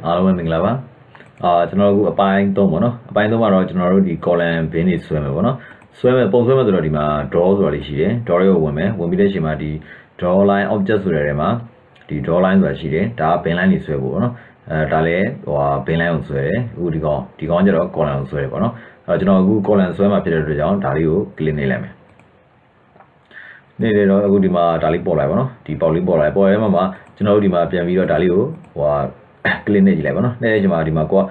အားလုံးပဲမင်္ဂလာပါကျွန်တော်တို့အပိုင်း3ပေါ့နော်အပိုင်း3မှာတော့ကျွန်တော်တို့ဒီ column bin တွေဆွဲမယ်ပေါ့နော်ဆွဲမယ်ပုံဆွဲမယ်ဆိုတော့ဒီမှာ draw ဆိုတာလေးရှိတယ် draw တွေကိုဝင်မယ်ဝင်ပြီးတဲ့အချိန်မှာဒီ draw line object ဆိုတဲ့နေရာမှာဒီ draw line ဆိုတာရှိတယ်ဒါက bin line တွေဆွဲဖို့ပေါ့နော်ဒါလည်းbin line ကိုဆွဲတယ်အခုဒီကောင်ကျတော့ column ကိုဆွဲတယ်ပေါ့နော်ကျွန်တော်အခု column ဆွဲမှာဖြစ်တဲ့အတွက်ကြောင့်ဒါလေးကို click နေလိုက်မယ်နေတယ်တော့အခုဒီမှာဒါလေးပေါ်လာပါတော့ဒီပေါက်လေးပေါ်လာပေါ်ရဲမှာကျွန်တော်တို့ဒီမှာပြန်ပြီးတော့ဒါလေးကိုclick နေကြည့်လိုက်ပါတော့နေချိန်မှာဒီမှာကိုက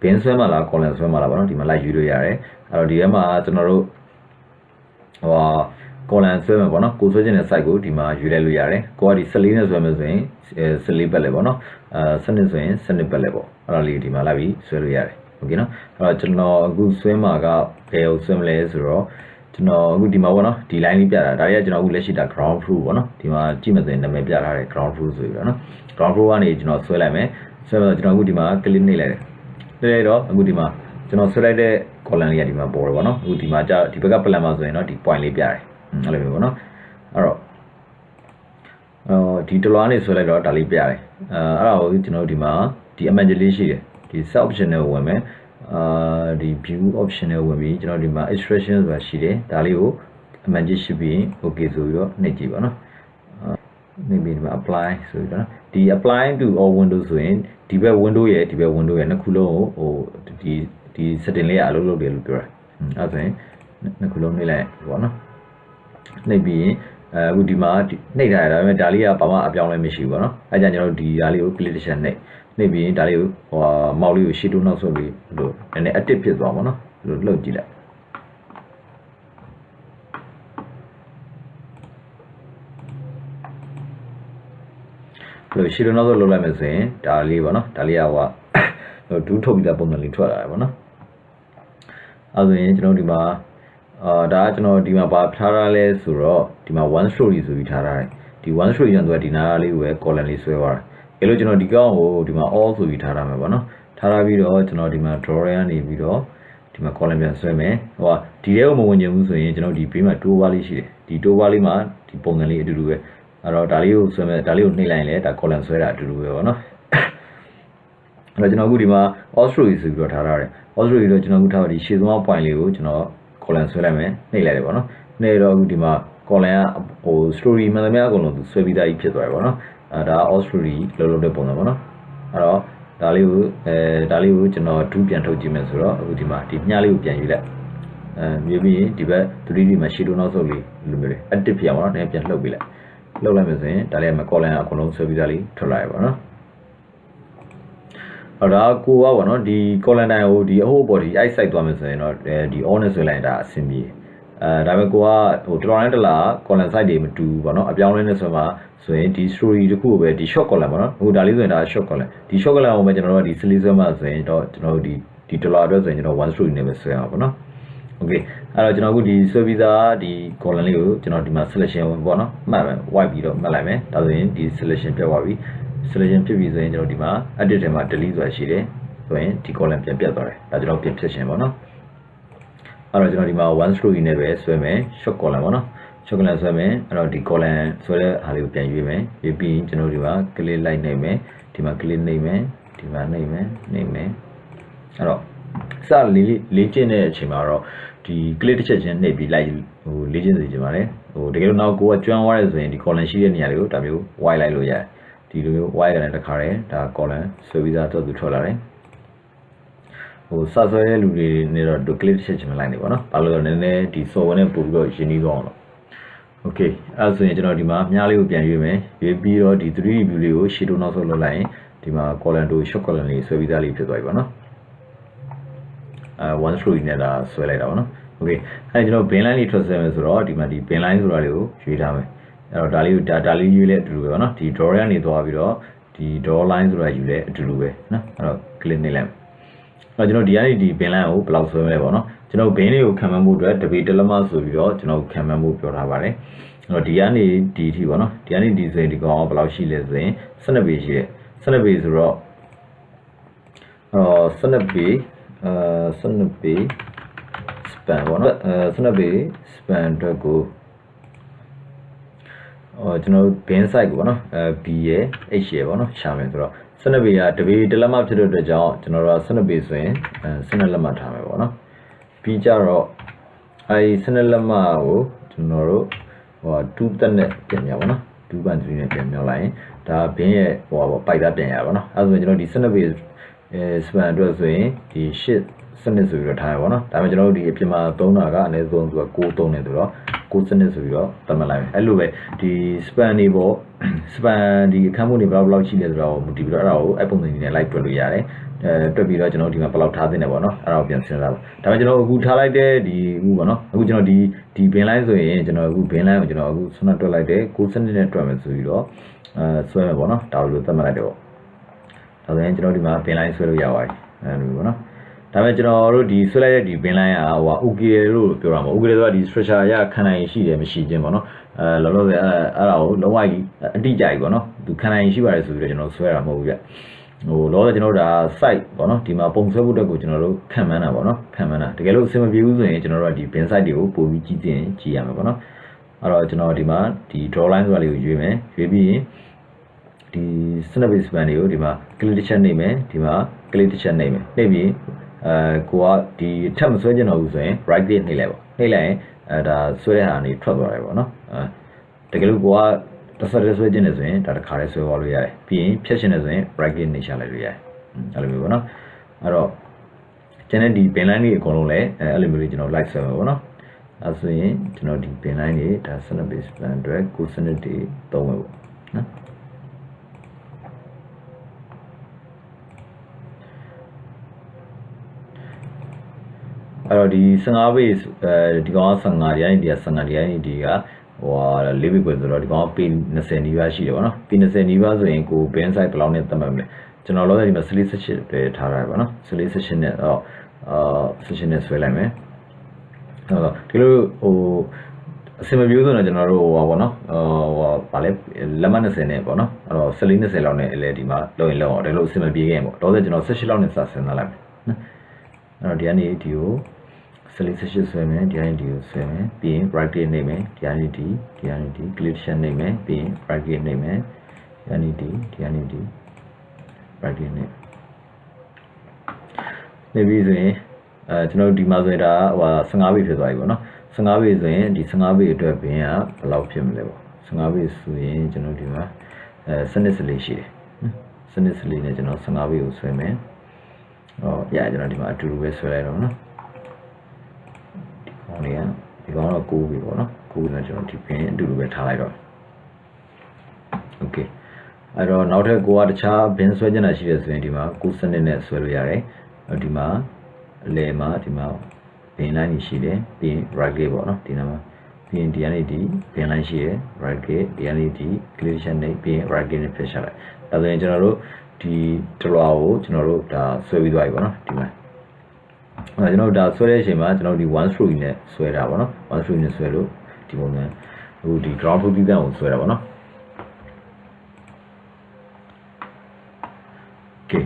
bin ဆွဲမှာလား column ဆွဲမှာလားပါတော့ဒီမှာလိုက်ယူလို့ရတယ်အဲ့တော့ဒီထဲမှာကျွန်တော်တို့column ဆွဲမှာပေါ့နော်ကိုဆွဲခြင်းတဲ့ site ကိုဒီမှာယူလိုက်လို့ရတယ်ကိုကဒီ14နဲ့ဆွဲမယ်ဆိုရင်14ပတ်လဲပေါ့နော်12ဆိုရင်12ပတ်လဲပေါ့အဲ့တော့လေးဒီမှာလိုက်ပြီးဆွဲလို့ရတယ်โอเคနော်အဲ့တော့ကျွန်တော်အခုဆွဲမှာကဘယ်ကိုဆွဲမလဲဆိုတော့ကျွန်တော်အခုဒီမှာပေါ့နော်ဒီ line လေးပြတာဒါတွေကကျွန်တော်အခုလက်ရှိတာ ground floor ပေါ့နော်ဒီမှာကြည့်မယ်ဆိုရင်နာမည်ပြထားတယ် ground floor ဆိုပြီးတော့နော် ground floor ကနေကျွန်တော်ဆွဲလိုက်မယ်ဆွဲတော့ကျွန်တော်အခုဒီမှာ click နေလိုက်တယ်နေတော့အခုဒီမှာကျွန်တော်ဆွဲလိုက်တဲ့ column လေးကဒီမှာပေါ်တယ်ပေါ့နော်အခုဒီမှာကြာဒီဘက်က plan မှာဆိုရင်တော့ဒီ point လေးပြတယ်အဲ့လိုမျိုးပေါ့နော်အဲ့တော့ဒီတလွားနေဆွဲလိုက်တော့ဒါလေးပြတယ်အဲ့ဒါကိုကျွန်တော်ဒီမှာဒီ image လေးရှိတယ်ဒီ set option နဲ့ဝင်မယ်ဒီ view option နဲ့ဝင်ပြီးကျွန်တော်ဒီမှာ extraction ဆိုတာရှိတယ်ဒါလေးကို image ရှိပြီး okay ဆိုပြီးတော့နှိပ်ကြည့်ပါနော်နေပြီးဒီမှာ apply ဆိုပြီးတော့ဒီ apply to all window ဆိုရင်ဒီဘက် window ရဲ့ဒီဘက် window ရဲ့နှစ်ခုလုံးကိုဒီ setting လေးအလုပ်လုပ်တယ်လို့ပြောတာအဲ့ဆိုရင်နှစ်ခုလုံးနှိပ်လိုက်ပေါ့နော်နှိပ်ပြီးအခုဒီမှာနှိပ်ထားရတာဒါပေမဲ့ဒါလေးကဘာမှအပြောင်းလဲမရှိဘူးပေါ့နော်အဲ့ကြကျွန်တော်တို့ဒီဒါလေးကို click တစ်ချက်နှိပ်ပြီးဒါလေးကိုမောက်လေးကိုရှေ့တိုးနောက်ဆုတ်ပြီးလို့နည်းနည်း active ဖြစ်သွားပါတော့လို့လှုပ်ကြည့်လိုက်လို့ရှေ့တိုးနောက်ဆုတ်လှုပ်လိုက်မယ်ဆိုရင်ဒါလေးပေါ့နော်ဒါလေးကဒူးထုတ်ပြီးတဲ့ပုံစံလေးထွက်လာတယ်ပေါ့နော်အဲ့ဆိုရင်ကျွန်တော်ဒီမှာဒါကကျွန်တော်ဒီမှာပါထားရလဲဆိုတော့ဒီမှာ one story ဆိုပြီးထားရတယ်ဒီ one story ကျန်တော့ဒီနားလေးကိုပဲ column လေးဆွဲသွားတယ်အဲ့လိုကျွန်တော်ဒီကောင်ကိုဒီမှာ all ဆိုပြီးထားရမယ်ပေါ့နော်ထားရပြီးတော့ကျွန်တော်ဒီမှာ draw ရနေပြီးတော့ဒီမှာ column ပြန်ဆွဲမယ်ဒီထဲကိုမဝင်ချင်ဘူးဆိုရင်ကျွန်တော်ဒီဘေးမှာ tool bar လေးရှိတယ်ဒီ tool bar လေးမှာဒီပုံစံလေးအတူတူပဲအဲ့တော့ဒါလေးကိုဆွဲမယ်ဒါလေးကိုနှိပ်လိုက်ရင်လည်းဒါ column ဆွဲတာအတူတူပဲပေါ့နော်အဲ့တော့ကျွန်တော်အခုဒီမှာ all story ဆိုပြီးတော့ထားရတယ် all story တော့ကျွန်တော်အခုထားဒီရှေ့ဆုံး point လေးကိုကျွန်တော်column ဆွဲလိုက်မယ်နှိပ်လိုက်တယ်ပေါ့နော်နှိပ်တော့အခုဒီမှာ column ကstory မှန်သမျှအကုန်လုံးသူဆွဲပြီးသားကြီးဖြစ်သွားတယ်ပေါ့နော်ဒါ all story လုံးလုံးတဲ့ပုံစံပေါ့နော်အဲ့တော့ဒါလေးကိုကျွန်တော်ဒူးပြန်ထုတ်ကြည့်မယ်ဆိုတော့အခုဒီမှာဒီမြှားလေးကိုပြန်ယူလိုက်မြည်ပြီးဒီဘက် 3D မှာရှေ့တိုးနောက်ဆုတ်လေးလိုမျိုးလေး active ဖြစ်အောင်ပေါ့နော်နည်းပြန်လှုပ်ပေးလိုက်လှုပ်လိုက်မယ်ဆိုရင်ဒါလေးမှာ column ကအကုန်လုံးဆွဲပြီးသားလေးထွက်လာရပါတော့အဲ့ဒါကိုကပေါ့နော်ဒီ column တိုင်းကိုဒီအဟုတ်ပေါ်ဒီ ice site သွားမယ်ဆိုရင်တော့ဒီ on နဲ့ဆွဲလိုက်တာအဆင်ပြေဒါပေမဲ့ကိုကတော်တိုင်းတလား column site တွေမတူဘူးပေါ့နော်အပြောင်းလဲနဲ့ဆိုမှဆိုရင်ဒီ story တခုကိုပဲဒီ short column ပေါ့နော်ဟိုဒါလေးဆိုရင်ဒါ short column ဒီ short column ကိုပဲကျွန်တော်တို့ဒီ sleeve ဆွဲမှာဆိုရင်တော့ကျွန်တော်တို့ဒီတလားအတွက်ဆိုရင်ကျွန်တော် one story နဲ့ပဲဆွဲအောင်ပေါ့နော် okay အဲ့တော့ကျွန်တော်အခုဒီဆွဲပြီးသားဒီ column လေးကိုကျွန်တော်ဒီမှာ selection ပေါ့နော်မှတ်မယ် white ပြီးတော့မှတ်လိုက်မယ်ဒါဆိုရင်ဒီ selection ပြတ်သွားပြီselection ဖြစ်ပြီဆိုရင်ကျွန်တော်ဒီမှာ edit ထဲမှာ delete ဆိုတာရှိတယ်ဆိုရင်ဒီ column ပြန်ပြတ်သွားတယ်ဒါကျွန်တော်ပြန်ဖြစ်ရှင်ပေါ့နော်အဲ့တော့ကျွန်တော်ဒီမှာ one story နဲ့ပဲဆွဲမယ် short column ပေါ့နော် short column ဆွဲမယ်အဲ့တော့ဒီ column ဆွဲတဲ့အားလေးကိုပြန်ရွေးမယ်ရွေးပြီးကျွန်တော်ဒီမှာ click လိုက်နေမယ်ဒီမှာ click နေမယ်ဒီမှာနေမယ်အဲ့တော့စလေ့ကျင့်တဲ့အချိန်မှာတော့ဒီ click တစ်ချက်ချင်းနှိပ်ပြီးလိုက်လေ့ကျင့်စီချင်ပါတယ်တကယ်လို့နောက်ကိုကကျွမ်းသွားရဲဆိုရင်ဒီ column ရှိတဲ့နေရာလေးကိုဒါမျိုး white လိုက်လို့ရတယ်ဒီလိုမျိုး white ကနေတခါတယ်ဒါ column ဆွဲပြီးသားတော့သူထွက်လာတယ်စဆွဲတဲ့လူတွေနေတော့ click ချက်ချင်မလိုက်နေပါတော့ဘာလို့လဲနည်းနည်းဒီ software နဲ့ပို့ပြီးတော့ရင်းနှီးသွားအောင်လို့ okay အဲ့ဆိုရင်ကျွန်တော်ဒီမှာမြားလေးကိုပြန်ရွေးမယ်ရွေးပြီးတော့ဒီ 3D view လေးကို shadow နောက်ဆုတ်လုပ်လိုက်ရင်ဒီမှာ column to short column လေးဆွဲပြီးသားလေးဖြစ်သွားပြီပါနော်one story နဲ့ဒါဆွဲလိုက်တာပါနော် okay အဲ့ကျွန်တော် bin line လေးထွက်ဆွဲမယ်ဆိုတော့ဒီမှာဒီ bin line ဆိုတာလေးကိုရွေးထားမယ်အဲ့တော့ဒါလေးရွေးလဲအတူတူပဲပေါ့နော်ဒီ draw ရနေသွားပြီးတော့ဒီ draw line ဆိုတာယူလဲအတူတူပဲနော်အဲ့တော့ click နေလိုက်အဲ့တော့ကျွန်တော်ဒီကနေဒီ bin line ကိုဘယ်လောက်ဆွဲမလဲပေါ့နော်ကျွန်တော် bin လေးကိုခံမှန်းဖို့အတွက်တပေတလက်မဆိုပြီးတော့ကျွန်တော်ခံမှန်းဖို့ပြောထားပါတယ်အဲ့တော့ဒီကနေဒီအထိပေါ့နော်ဒီကနေဒီဆိုရင်ဒီကောင်ဘယ်လောက်ရှိလဲဆိုရင်12 ပေရှိတယ်12 ပေဆိုတော့12 ပေ12 ပေ span ပေါ့နော်12 ပေ span အတွက်ကိုကျွန်တော် bin size ကိုပေါ့နော် b ရဲ့ h ရဲ့ပေါ့နော်ရှာမယ်ဆိုတော့ 12 ပေကတပေတစ်လက်မဖြစ်တဲ့အတွက်ကြောင့်ကျွန်တော်တို့က12ပေဆိုရင်12လက်မထားမယ်ပေါ့နော်ပြီးကြတော့အဲဒီ12လက်မကိုကျွန်တော်တို့2တက်နဲ့ပြန်မြောက်ပါနော်2 band 3နဲ့ပြန်မြောက်လိုက်ရင်ဒါဘင်းရဲ့ပိုက်သားပြန်ရပါနော်အဲဆိုရင်ကျွန်တော်ဒီ12ပေspan အတွက်ဆိုရင်ဒီ8စနစ်ဆိုပြီးတော့ထားရပါတော့ဒါပေမဲ့ကျွန်တော်တို့ဒီအပြင်မှာသုံးတာကအနည်းဆုံးသူက6သုံးနေဆိုတော့6စနစ်ဆိုပြီးတော့သတ်မှတ်လိုက်မယ်အဲ့လိုပဲဒီ span တွေပေါ့ span ဒီအခန်းမှုတွေဘယ်လောက်ရှိလဲဆိုတော့မူတည်ပြီးတော့အဲ့ဒါကိုအပုံစံတွေနဲ့လိုက်တွက်လို့ရတယ်တွက်ပြီးတော့ကျွန်တော်ဒီမှာဘယ်လောက်ထားသင့်တယ်ပေါ့နော်အဲ့ဒါကိုပြန်စဉ်းစားပါဒါပေမဲ့ကျွန်တော်အခုထားလိုက်တဲ့ဒီအခုပေါ့နော်အခုကျွန်တော်ဒီဘင်းလိုင်းဆိုရင်ကျွန်တော်အခုဘင်းလိုင်းကိုကျွန်တော်အခုဆွမ်းတွက်လိုက်တယ်6စနစ်နဲ့တွက်မယ်ဆိုပြီးတော့ဆွဲမယ်ပေါ့နော်ဒါလိုသတ်မှတ်လိုက်တယ်ပေါ့ဒါဆိုရင်ကျွန်တော်ဒီမှာဘင်းလိုင်းဆွဲလို့ရပါတယ်အဲ့လိုပေါ့နော်ဒါပေမဲ့ကျွန်တော်တို့ဒီဆွဲလိုက်တဲ့ဒီဘင်းလိုင်းကokay လို့ပြောတာမဟုတ် okay ဆိုတာဒီ structure ရခံနိုင်ရှိတယ်မရှိခြင်းပေါ့နော်လောလောဆယ်အဲ့ဒါကိုလုံးဝကြီးအတိအကျကြီးပေါ့နော်သူခံနိုင်ရှိပါတယ်ဆိုပြီးတော့ကျွန်တော်ဆွဲတာမဟုတ်ဘူးဗျလောလောဆယ်ကျွန်တော်တို့ဒါ site ပေါ့နော်ဒီမှာပုံဆွဲဖို့အတွက်ကိုကျွန်တော်တို့ခံမှန်းတာပေါ့နော်ခံမှန်းတာတကယ်လို့အဆင်မပြေဘူးဆိုရင်ကျွန်တော်တို့ကဒီ bin site တွေကိုပို့ပြီးကြည့်ရမယ်ပေါ့နော်အဲ့တော့ကျွန်တော်ဒီမှာဒီ draw line ဆိုတာလေးကိုရွေးမယ်ရွေးပြီးရင်ဒီ snap span တွေကိုဒီမှာ click တစ်ချက်နှိပ်မယ်ဒီမှာ click တစ်ချက်နှိပ်မယ်နှိပ်ပြီးကိုကဒီထပ်မဆွဲကျင်တော့ဘူးဆိုရင် right click နှိပ်လိုက်ပါနှိပ်လိုက်ရင်ဒါဆွဲတဲ့ဟာနေထွက်သွားတယ်ပေါ့နော်တကယ်လို့ကိုကတစ်ဆက်တည်းဆွဲကျင်နေဆိုရင်ဒါတစ်ခါတည်းဆွဲသွားလို့ရတယ်ပြီးရင်ဖြတ်ရှင်နေဆိုရင် right click နှိပ်ချလိုက်လို့ရတယ်အဲ့လိုမျိုးပေါ့နော်အဲ့တော့ကျန်တဲ့ဒီ bin line တွေအကုန်လုံးလည်းအဲ့လိုမျိုးလေးကျွန်တော် like ဆွဲမှာပေါ့နော်အဲ့ဆိုရင်ကျွန်တော်ဒီ bin line တွေဒါ snap span အတွက်ကိုစနစ်တွေသုံးမယ်ပေါ့နော်အဲ့တော့ဒီ15 base ဒီကောင်က15ဒီတိုင်းဒီက15ဒီတိုင်းဒီက4 ပေပဲဆိုတော့ဒီကောင်ကပေ20နီးပါးရှိတယ်ပေါ့နော်ပေ20နီးပါးဆိုရင်ကို bin size ဘယ်လောက်နဲ့သတ်မှတ်မလဲကျွန်တော်လောဒီမှာ18ပဲထားရတယ်ပေါ့နော်18နဲ့တော့18နဲ့ဆွဲလိုက်မယ်အဲ့တော့ဒီလိုအစင်မပြိုးဆိုတော့ကျွန်တော်တို့ပေါ့နော်ဗာလဲလက်မ20နဲ့ပေါ့နော်အဲ့တော့14-20လောက်နဲ့အလဲဒီမှာလုံရင်လုံအောင်ဒါလို့အစင်မပြေခဲ့ရင်ပေါ့တော့ကျွန်တော်18လောက်နဲ့စဆင်းသွားလိုက်မယ်နော်အဲ့တော့ဒီကနေဒီကို18ဆွဲမယ်ဒီကနေဒီကိုဆွဲမယ်ပြီးရင် right click နှိပ်မယ်ဒီကနေဒီ click ချက်နှိပ်မယ်ပြီးရင် right click နှိပ်မယ်ဒီကနေဒီ right click နှိပ်ပြီးဆိုရင်ကျွန်တော်ဒီမှာဆိုရင်ဒါ15ပေဖြစ်သွားပြီပေါ့နော်15ပေဆိုရင်ဒီ15ပေအတွက်ဘင်းကဘယ်လောက်ဖြစ်မလဲပေါ့15ပေဆိုရင်ကျွန်တော်ဒီမှာစနစ်စလေးရှိတယ်စနစ်စလေးနဲ့ကျွန်တော်15ပေကိုဆွဲမယ်ကျွန်တော်ဒီမှာအတူတူပဲဆွဲလိုက်တော့နော်ဒီကောင်တော့9ပြီပေါ့နော်9နဲ့ကျွန်တော်ဒီပင်အတူတူပဲထားလိုက်တော့ okay အဲ့တော့နောက်ထပ်ကိုကတခြားဘင်းဆွဲကျင်တာရှိတယ်ဆိုရင်ဒီမှာ9စနစ်နဲ့ဆွဲလို့ရတယ်ဒီမှာအလဲမှာဒီမှာဘင်း line ရှိတယ်ပြီးရင် right click ပေါ့နော်ဒီနားမှာပြီးရင်ဒီကနေဒီဘင်း line ရှိတယ် right click ဒီကနေဒီ click ချက်နဲ့ပြီးရင် right click နဲ့ဖျက်ချလိုက်ဒါဆိုရင်ကျွန်တော်တို့ဒီတလွာကိုကျွန်တော်တို့ဒါဆွဲပြီးသွားပြီပေါ့နော်ဒီမှာကျွန်တော်ဒါဆွဲတဲ့အချိန်မှာကျွန်တော်ဒီ one stroke နဲ့ဆွဲတာပေါ့နော် one stroke နဲ့ဆွဲလို့ဒီပုံစံဟိုဒီ ground floor ပြီးတဲ့ကိုဆွဲတာပေါ့နော် okay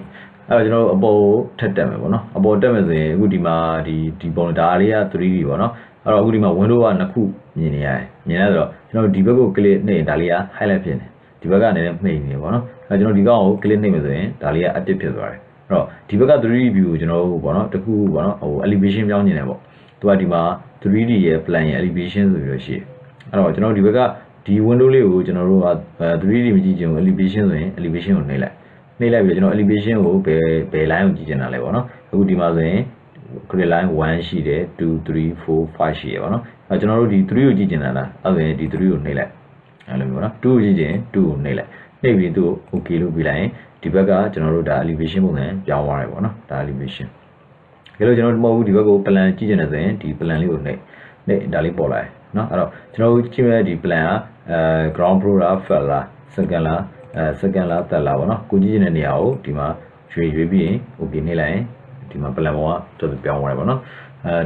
အဲ့တော့ကျွန်တော်တို့အပေါ်ထက်တက်မယ်ပေါ့နော်အပေါ်တက်မယ်ဆိုရင်အခုဒီမှာဒီပုံဒါလေးက 3D ပေါ့နော်အဲ့တော့အခုဒီမှာ window က2ခုမြင်နေရတယ်မြင်ရဆိုတော့ကျွန်တော်ဒီဘက်ကို click နှိပ်ဒါလေးက highlight ဖြစ်နေဒီဘက်ကနေလည်းမှိတ်နေပေါ့နော်အဲ့ကျွန်တော်ဒီကောင်ကို click နှိပ်မယ်ဆိုရင်ဒါလေးက active ဖြစ်သွားတယ်အဲ့တော့ဒီဘက်က 3D view ကိုကျွန်တော်တို့ပေါ့နော်တခုပေါ့နော်elevation ပြောင်းနေတယ်ပေါ့သူကဒီမှာ 3D ရဲ့ plan ရဲ့ elevation ဆိုပြီးတော့ရှိတယ်အဲ့တော့ကျွန်တော်ဒီဘက်ကဒီ window လေးကိုကျွန်တော်တို့က 3D မကြည့်ချင်ဘူး elevation ဆိုရင် elevation ကိုနှိပ်လိုက်ပြီးကျွန်တော် elevation ကိုဘယ် line ကိုကြည့်ချင်တာလဲပေါ့နော်အခုဒီမှာဆိုရင် grid line 1ရှိတယ်2 3 4 5ရှိရပေါ့နော်အဲ့ကျွန်တော်တို့ဒီ3ကိုကြည့်ချင်တာလားအဲ့ဆိုရင်ဒီ3ကိုနှိပ်လိုက်အဲ့လိုမျိုးနော်2ကိုကြည့်ချင်2ကိုနှိပ်လိုက်နှိပ်ပြီးသူ့ကို okay လို့ပြီးလိုက်ရင်ဒီဘက်ကကျွန်တော်တို့ဒါ elevation ပုံစံပြောင်းသွားတယ်ပေါ့နော်ဒါ elevation ဒါလို့ကျွန်တော်တို့မဟုတ်ဘူးဒီဘက်ကို plan ကြည့်ချင်တယ်ဆိုရင်ဒီ plan လေးကိုနှိပ်ဒါလေးပေါ်လာတယ်နော်အဲ့တော့ကျွန်တော်တို့ကြည့်မဲ့ဒီ plan ကground floor လား flat လား second လားsecond လား third လားပေါ့နော်ကိုကြည့်ချင်တဲ့နေရာကိုဒီမှာရွေးပြီးရင် okay နှိပ်လိုက်ရင်ဒီမှာ plan ပေါ်ကတော်တော်ပြောင်းသွားတယ်ပေါ့နော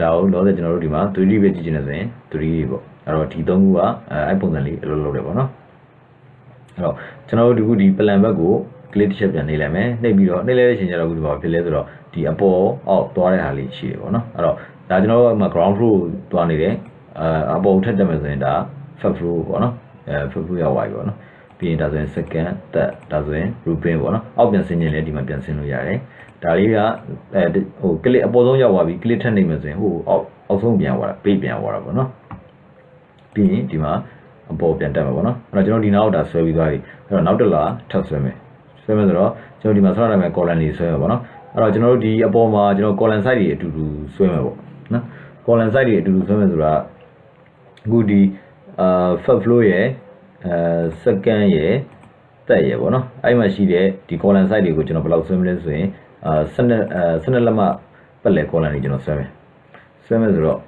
်ဒါကိုလောဆယ်ကျွန်တော်တို့ဒီမှာ 3D ပဲကြည့်ချင်တယ်ဆိုရင် 3D ပေါ့အဲ့တော့ဒီ3ခုကအဲ့ပုံစံလေးအလုပ်လုပ်တယ်ပေါ့နော်အဲ့တော့ကျွန်တော်တို့ဒီ plan ဘက်ကို click တစ်ချက်ပြန်နှိပ်လိုက်မယ်နှိပ်ပြီးတော့နှိပ်လိုက်တဲ့အချိန်ကျတော့အခုဒီမှာဖြစ်လဲဆိုတော့ဒီအပေါ်အောက်သွားတဲ့ဟာလေးရှိတယ်ပေါ့နော်အဲ့တော့ဒါကျွန်တော်တို့က ground floor သွားနေတယ်အပေါ်ထက်တက်မယ်ဆိုရင်ဒါ first floor ပေါ့နော်first floor ရောက်သွားပြီပေါ့နော် ပြီးရင်ဒါဆိုရင် second သက်ဒါဆိုရင် grouping ပေါ့နော်အောက်ပြန်ဆင်းခြင်းလည်းဒီမှာပြန်ဆင်းလို့ရတယ်ဒါလေးကဟို click အပေါ်ဆုံးရောက်သွားပြီ click ထပ်နေမယ်ဆိုရင်ဟိုအောက်ဆုံးပြန်သွားတာ page ပြန်သွားတာပေါ့နော်ပြီးရင်ဒီမှာအပေါ်ပြန်တက်မှာပေါ့နော်အဲ့တော့ကျွန်တော်ဒီနောက်ဒါဆွဲပြီးသွားပြီအဲ့တော့နောက်တစ်လာထပ်ဆွဲမယ်ဆိုတော့ကျွန်တော်ဒီမှာဆောက်ရမယ် column တွေဆွဲမယ်ပေါ့နော်အဲ့တော့ကျွန်တော်တို့ဒီအပေါ်မှာကျွန်တော် column site တွေအတူတူဆွဲမယ်ပေါ့နော် column site တွေအတူတူဆွဲမယ်ဆိုတာအခုဒီfirst flow ရဲ့second ရဲ့တက်ရဲ့ပေါ့နော်အဲ့မှာရှိတဲ့ဒီ column site တွေကိုကျွန်တော်ဘယ်လောက်ဆွဲမလဲဆိုရင်12လက်မပတ်လည် column တွေကျွန်တော်ဆွဲမယ်ဆိုတော့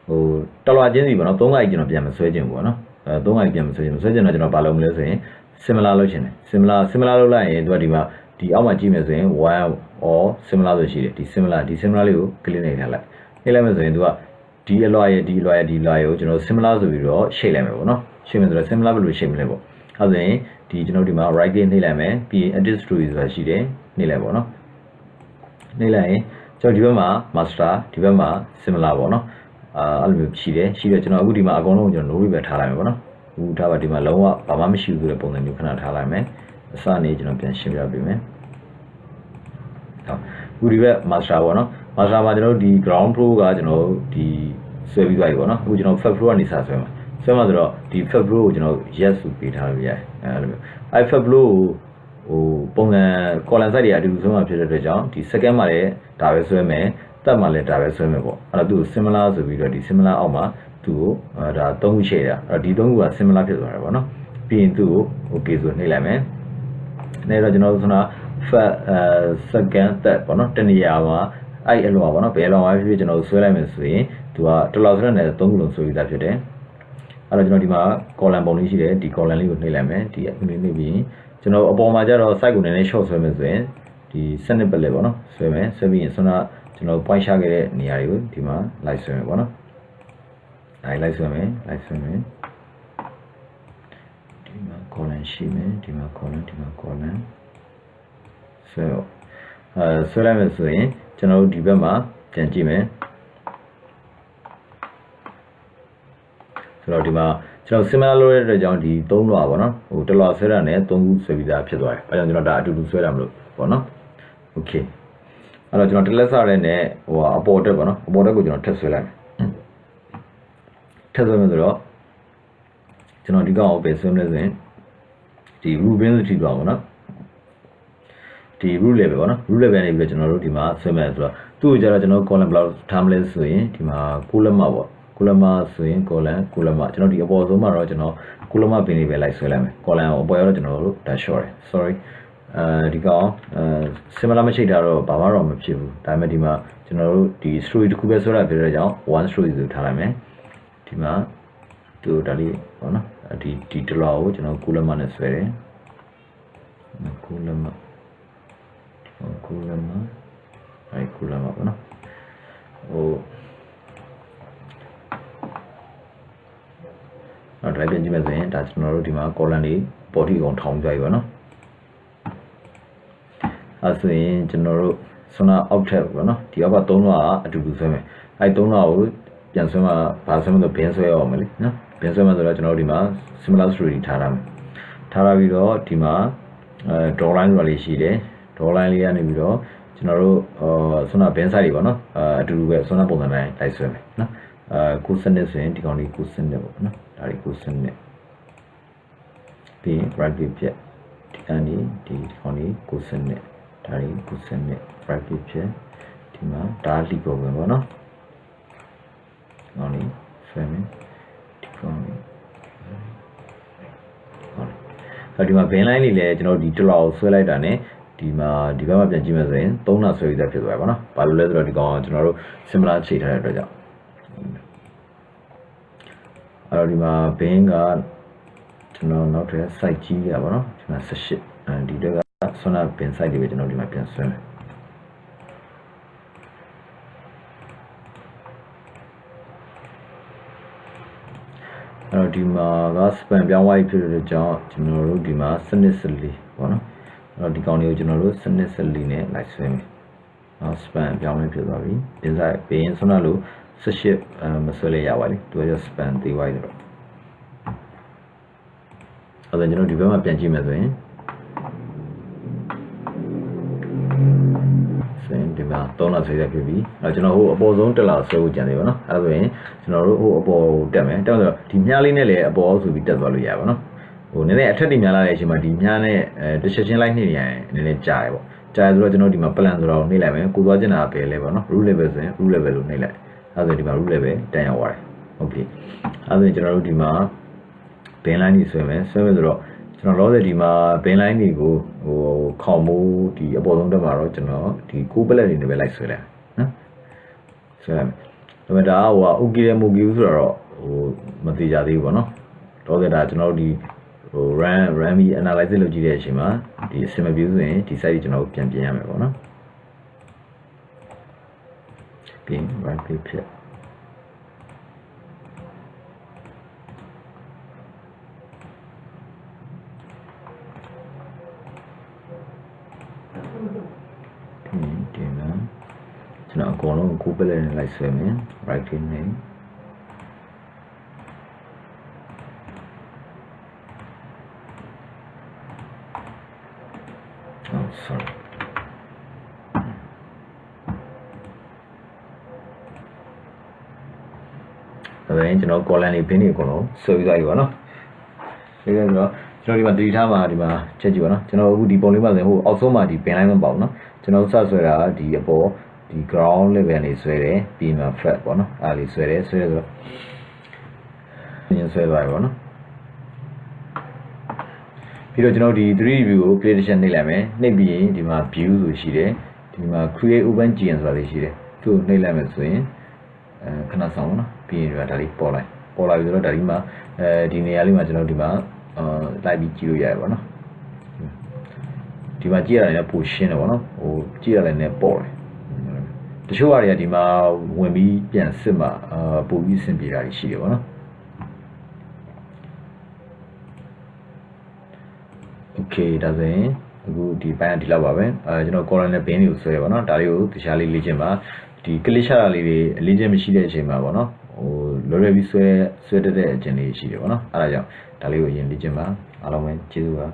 ဟိုတလွာချင်းစီပေါ့နော်3ခိုက်ကျွန်တော်ပြန်မဆွဲခြင်းပေါ့နော်3ခိုက်ပြန်မဆွဲခြင်းတော့ကျွန်တော်ဘာလုပ်မလဲဆိုရင် similar လုပ်ချင်တယ် similar လုပ်လိုက်ရင်သူကဒီမှာဒီအောက်မှာကြည့်မယ်ဆိုရင် one or similar ဆိုရှိတယ်ဒီ similar လေးကို click နေထားလိုက်မယ်ဆိုရင်သူကဒီအလွှာရဲ့ကိုကျွန်တော် similar ဆိုပြီးတော့ရှိတ်လိုက်မယ်ပေါ့နော်ရှိတ်မယ်ဆိုတော့ similar ဘယ်လိုရှိတ်မလဲပေါ့အဲဆိုရင်ဒီကျွန်တော်ဒီမှာ right click နှိပ်လိုက်မယ်ပြီးရင် edit story ဆိုတာရှိတယ်နှိပ်လိုက်ပေါ့နော်နှိပ်လိုက်ရင်ကျွန်တော်ဒီဘက်မှာ master ဒီဘက်မှာ similar ပေါ့နော်အဲ့လိုမျိုးရှိတယ်ကျွန်တော်အခုဒီမှာအကုန်လုံးကျွန်တော် no ပဲထားလိုက်မယ်ပေါ့နော်အခုထားပါဒီမှာလုံးဝဘာမှမရှိဘူးဆိုတဲ့ပုံစံမျိုးခဏထားလိုက်မယ်အစနေကျွန်တော်ပြန်ရှင်းပြပေးမယ်ဟုတ်အခုဒီဘက် master ပေါ့နော် master မှာကျွန်တော်ဒီ ground floor ကကျွန်တော်ဒီဆွဲပြီးသွားပြီပေါ့နော်အခုကျွန်တော် first floor ကနေစဆွဲမှာဆိုတော့ဒီ first floor ကိုကျွန်တော် yes ဆိုပေးထားလို့ရတယ်အဲ့လိုမျိုးအဲ့ first floor ကိုဟိုပုံစံ column site တွေအတူတူဆုံးမှာဖြစ်တဲ့အတွက်ကြောင့်ဒီ second မှာလည်းဒါပဲဆွဲမယ်တက်မှာလည်းဒါပဲဆွဲမယ်ပေါ့အဲ့တော့သူ့ကို similar ဆိုပြီးတော့ဒီ similar အောက်မှာသူ့ကိုဒါ3ခုချိန်တာအဲ့တော့ဒီ3ခုက similar ဖြစ်သွားတယ်ပေါ့နော်ပြီးရင်သူ့ကို okay ဆိုနှိပ်လိုက်မယ်နှိပ်တော့ကျွန်တော်တို့ဆိုတာ first second တက်ပေါ့နော်တနေရာမှာအဲ့အလွှာပေါ့နော်ဘယ်အလွှာမှာဖြစ်ဖြစ်ကျွန်တော်ဆွဲလိုက်မယ်ဆိုရင်သူကတစ်လောက်ဆွဲတဲ့3ခုလုံးဆွဲပြီးသားဖြစ်တယ်အဲ့တော့ကျွန်တော်ဒီမှာ column ပုံလေးရှိတယ်ဒီ column လေးကိုနှိပ်လိုက်မယ်ဒီအခုနှိပ်ပြီးကျွန်တော်အပေါ်မှာကျတော့ site ကိုနည်းနည်း short ဆွဲမယ်ဆိုရင်ဒီစနစ်ပဲလေပေါ့နော်ဆွဲမယ်ဆွဲပြီးရင်ကျွန်တော် point ရှာခဲ့တဲ့နေရာတွေကိုဒီမှာ လိုက်ဆွဲမယ်ပေါ့နော်လိုက်ဆွဲမယ်ဒီမှာ column ရှိမယ်ဒီမှာ column ဆွဲလိုက်မယ်ဆိုရင်ကျွန်တော်တို့ဒီဘက်မှာပြန်ကြည့်မယ်ဆိုတော့ဒီမှာကျွန်တော် similar လုပ်တဲ့အတွက်ကြောင့်ဒီ3လွှာပေါ့နော်ဟိုတစ်လွှာဆွဲတာနဲ့3ခုဆွဲပြီးသားဖြစ်သွားတယ်အဲကြောင့်ကျွန်တော်ဒါအတူတူဆွဲတာမလို့ပေါ့နော် okay အဲ့တော့ကျွန်တော်တစ်လက်စရဲနဲ့ဟိုအပေါ်တက်ပေါ့နော်အပေါ်တက်ကိုကျွန်တော်ထပ်ဆွဲလိုက်မယ်ထပ်ဆွဲမယ်ဆိုတော့ကျွန်တော်ဒီကောင်ကိုပဲဆွဲမလဲဆိုရင်ဒီ root bin ထိသွားပါနော်ဒီ root level ပေါ့နော် root level နေပြီးတော့ကျွန်တော်တို့ဒီမှာဆွဲမယ်ဆိုတော့သူ့ကိုကြတော့ကျွန်တော် column ဘယ်လောက်ထားမလဲဆိုရင်ဒီမှာ9လက်မပေါ့9လက်မဆိုရင် column 9လက်မကျွန်တော်ဒီအပေါ်ဆုံးမှာတော့ကျွန်တော်9လက်မပင်လေးပဲလိုက်ဆွဲလိုက်မယ် column ကိုအပေါ်ရောက်တော့ကျွန်တော်တို့ဒါ short တယ် sorry ဒီကောင်similar မရှိတာတော့ဘာမှတော့မဖြစ်ဘူးဒါပေမဲ့ဒီမှာကျွန်တော်တို့ဒီ story တစ်ခုပဲဆွဲတာဖြစ်တဲ့ကြောင့် one story ဆိုထားလိုက်မယ်ဒီမှာသူဒါလေးပေါ့နော်ဒီတလွှာကိုကျွန်တော်9လက်မနဲ့ဆွဲတယ်9လက်မပေါ့နော်ဟိုနောက်တိုင်းပြန်ကြည့်မယ်ဆိုရင်ဒါကျွန်တော်တို့ဒီမှာ column တွေ body ကောင်ထောင်ကြပြီပေါ့နော်အဲဆိုရင်ကျွန်တော်တို့ဆွမ်းအောက်ထက်ပေါ့နော်ဒီအောက်က3လွှာအတူတူဆွဲမယ်အဲ3လွှာကိုပြန်ဆွဲမှာဘာဆွဲမလို့ဘင်းဆွဲအောင်မလဲနော်ဘင်းဆွဲမှာဆိုတော့ကျွန်တော်တို့ဒီမှာ similar story ထားရမယ်ထားရပြီးတော့ဒီမှာdraw line ဆိုတာလေးရှိတယ်draw line လေးကနေပြီးတော့ကျွန်တော်တို့ဆွမ်းဘင်း side တွေပေါ့နော်အတူတူပဲဆွမ်းပုံစံတိုင်းလိုက်ဆွဲမယ်နော်ကိုစနစ်ဆိုရင်ဒီကောင်လေးကိုစနစ်ပေါ့နော်ဒါလေးကိုစနစ်ပြီး right click ပြဒီကနေဒီကောင်လေးကိုစနစ်ဒါလေးကိုစနစ် right click ပြဒီမှာဒါလီပေါ်ဝင်ပေါ့နော်ကောင်လေးဆွဲမယ်ဒီကောင်လေးဒီမှာ bin line လေးလည်းကျွန်တော်ဒီတစ်လောက်ဆွဲလိုက်တာ ਨੇ ဒီမှာဒီဘက်မှာပြန်ကြည့်မယ်ဆိုရင်3လဆွဲပြီးသားဖြစ်သွားပါတော့။ဘာလို့လဲဆိုတော့ဒီကောင်ကကျွန်တော်တို့ similar ချိန်ထားတဲ့အတွက်ကြောင့်အဲ့တော့ဒီမှာ bin ကကျွန်တော်နောက်ထပ် site ကြီးရပါတော့။ဒီမှာ18ဒီတော့ကဆွမ်းနာ bin site တွေပဲကျွန်တော်ဒီမှာပြန်ဆွဲမယ်အဲ့တော့ဒီမှာက span ပြောင်းသွားပြီဖြစ်တဲ့ကြောင့်ကျွန်တော်တို့ဒီမှာစနစ်14ပေါ့နော်အဲ့တော့ဒီကောင်လေးကိုကျွန်တော်တို့စနစ်14နဲ့လိုက်ဆွဲမယ်နော် span ပြောင်းလဲဖြစ်သွားပြီပြင်ဆိုင်ဘင်းဆွမ်းနာလို့18မဆွဲလဲရပါလိမ့်သူက span သေးသွားပြီတော့ အဲ့ဒါကျွန်တော်ဒီဘက်မှာပြန်ကြည့်မယ်ဆိုရင်ဒီမှာ3လဆွဲရဖြစ်ပြီအဲ့ကျွန်တော်ဟိုအပေါ်ဆုံး1လဆွဲဖို့ကြံသေးပါနော်အဲ့ဒါဆိုရင်ကျွန်တော်တို့ဟိုအပေါ်တက်မယ်တက်ဆိုဒီမြားလေးနဲ့လည်းအပေါ်ဆိုပြီးတက်သွားလို့ရပါနော်ဟိုနည်းနည်းအထက်တင်များလာတဲ့အချိန်မှာဒီမြားနဲ့တစ်ချက်ချင်းလိုက်နေရင်နည်းနည်းကြာရပေါ့ကြာရဆိုတော့ကျွန်တော်ဒီမှာ plan ဆိုတော့နှိပ်လိုက်မယ်ကိုသွားချင်တာပဲလဲပေါ့နော် root level ဆိုရင် root level လို့နှိပ်လိုက်အဲ့ဒါဆိုဒီမှာ root level တန်ရောက်သွားတယ် okay အဲ့ဒါဆိုကျွန်တော်တို့ဒီမှာ bin line ကြီးဆွဲမယ်ဆိုတော့ကျွန်တော်လောဆယ်ဒီမှာ bin line တွေကိုဟိုခေါင်မိုးဒီအပေါ်ဆုံးတက်မှာတော့ကျွန်တော်ဒီကိုပလက်တွေနဲ့ပဲလိုက်ဆွဲလိုက်နော်ဆွဲလိုက်မယ်ဒါပေမဲ့ဒါကဟို okay တယ်မ okay ဘူးဆိုတော့ဟိုမသိကြသေးဘူးပေါ့နော်လောဆယ်ဒါကျွန်တော်တို့ဒီဟို run ပြီး analysis လုပ်ကြည့်တဲ့အချိန်မှာဒီအစင်မပြေဆိုရင်ဒီ site ကြီးကျွန်တော်ပြန်ပြင်ရမယ်ပေါ့နော်ပြင် run ဖြစ်ဖြစ်ဒီမှာကျွန်တော်အကုန်လုံးကိုပလက်နဲ့လိုက်ဆွဲမယ် right click နဲ့sorry ဒါပေမဲ့ကျွန်တော် column တွေ bin တွေအကုန်လုံးဆွဲပြီးသွားပြီပေါ့နော်ဒါဆိုတော့ကျွန်တော်ဒီမှာတတိထားမှာဒီမှာချက်ကြည့်ပါနော်ကျွန်တော်အခုဒီပုံလေးမှာဆိုဟိုအောက်ဆုံးမှာဒီ bin line မပေါ့နော်ကျွန်တော်စဆွဲတာဒီအပေါ်ဒီ ground level နေဆွဲတယ်ပြီးမှ flat ပေါ့နော်အားလေးဆွဲတယ်ဆိုတော့ညဆွဲသွားပြီပေါ့နော်ပြီးတော့ကျွန်တော်ဒီ 3D view ကို creation နှိပ်လိုက်မယ်နှိပ်ပြီးရင်ဒီမှာ view ဆိုရှိတယ်ဒီမှာ create open gn ဆိုတာလေးရှိတယ်သူ့ကိုနှိပ်လိုက်မယ်ဆိုရင်ခဏဆောင်နော်ပြီးရင်ဒီမှာဒါလေးပေါ်လာပြီဆိုတော့ဒါဒီမှာဒီနေရာလေးမှာကျွန်တော်ဒီမှာလိုက်ပြီးကြည့်လို့ရတယ်ပေါ့နော်ဒီမှာကြည့်ရတယ်လည်းပိုရှင်းတယ်ပေါ့နော်ဟိုကြည့်ရတယ်လည်းပေါ်တယ်တချို့ဟာတွေကဒီမှာဝင်ပြီးပြန်စစ်မှပိုပြီးအဆင်ပြေတာရှိတယ်ပေါ့နော်Okay ဒါဆိုရင်အခုဒီပိုင်းကဒီလောက်ပါပဲကျွန်တော် column နဲ့ bin တွေကိုဆွဲရပါတော့ဒါလေးကိုတခြားလေးလေ့ကျင့်ပါဒီ click ချတာလေးတွေလေ့ကျင့်မရှိတဲ့အချိန်မှာပေါ့နော်ဟိုလွယ်လွယ်ပြီးဆွဲတတ်တဲ့အကျင့်လေးရှိတယ်ပေါ့နော်အဲဒါကြောင့်ဒါလေးကိုအရင်လေ့ကျင့်ပါအားလုံးပဲကျေးဇူးပါ